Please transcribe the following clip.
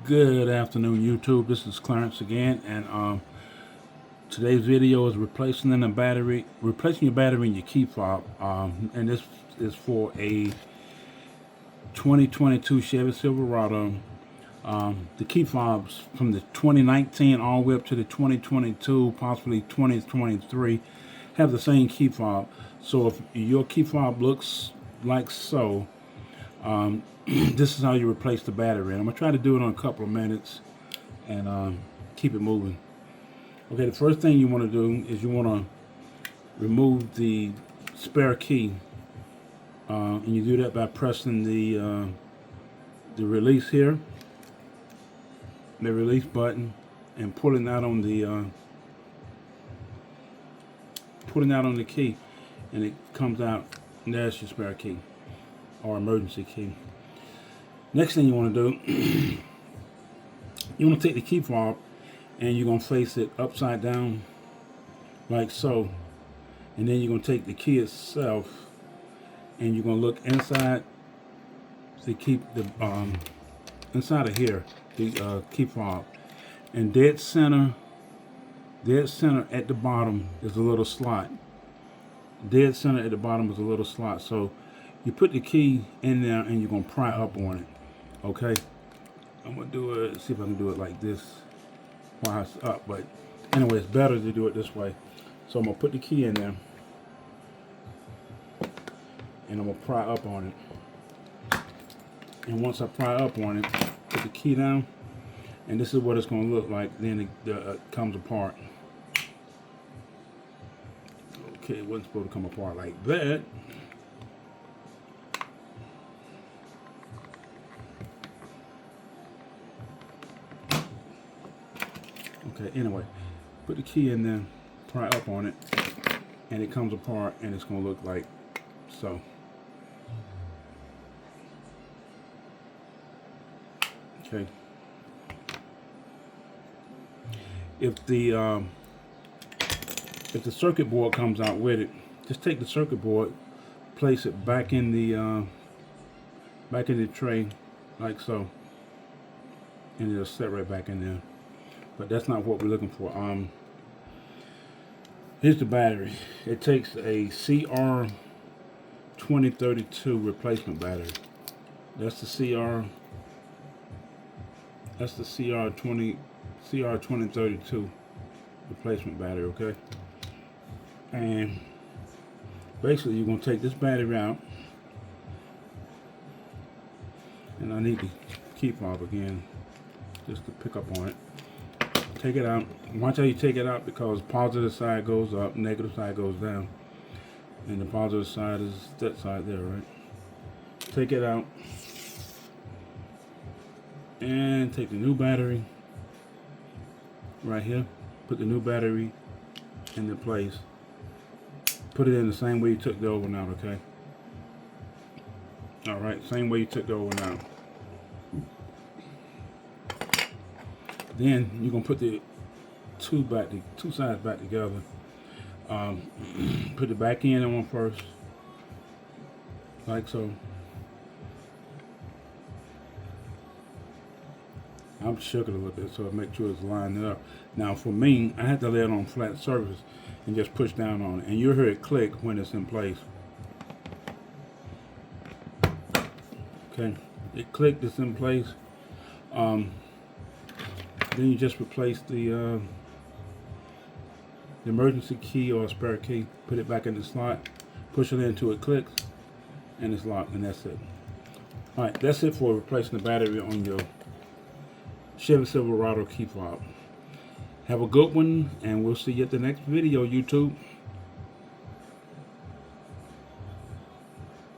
Good afternoon, YouTube. This is Clarence again, and today's video is replacing your battery in your key fob. And this is for a 2022 Chevy Silverado. The key fobs from the 2019 all the way up to the 2022, possibly 2023, have the same key fob. So if your key fob looks like so, this is how you replace the battery. And I'm gonna try to do it in a couple of minutes and keep it moving. Okay, the first thing you want to do is you want to remove the spare key, and you do that by pressing the release here, the release button, and pulling out on the key, and it comes out, and there's your spare key or emergency key. Next thing you want to do, you want to take the key fob and you're going to face it upside down like so, and then you're going to take the key itself and you're going to look inside inside of here, the key fob, and dead center at the bottom is a little slot. Dead center at the bottom is a little slot. So you put the key in there and you're going to pry up on it. Okay, I'm going to do it, see if I can do it like this while it's up, but anyway, it's better to do it this way. So I'm going to put the key in there and I'm going to pry up on it. And once I pry up on it, put the key down, and this is what it's going to look like. Then it comes apart. Okay, it wasn't supposed to come apart like that. Okay, anyway, put the key in there, pry up on it, and it comes apart, and it's going to look like so. Okay. If the circuit board comes out with it, just take the circuit board, place it back in the tray like so, and it'll set right back in there. But that's not what we're looking for. Here's the battery. It takes a CR2032 replacement battery. That's the CR2032 replacement battery. Okay. And basically, you're gonna take this battery out, and I need the key fob again just to pick up on it. Take it out. Watch how you take it out, because positive side goes up, negative side goes down, and the positive side is that side there, right? Take it out and take the new battery right here. Put the new battery into place. Put it in the same way you took the old one out, okay? All right, same way you took the old one out. Then you're gonna put the two sides back together. Put the back end on one first, like so. I'm shook it a little bit so I make sure it's lined up. Now for me, I had to lay it on flat surface and just push down on it, and you'll hear it click when it's in place. Okay, it clicked, it's in place. Then you just replace the emergency key or spare key, put it back in the slot, push it into it, clicks, and it's locked, and that's it. Alright, that's it for replacing the battery on your Chevy Silverado key fob. Have a good one, and we'll see you at the next video, YouTube.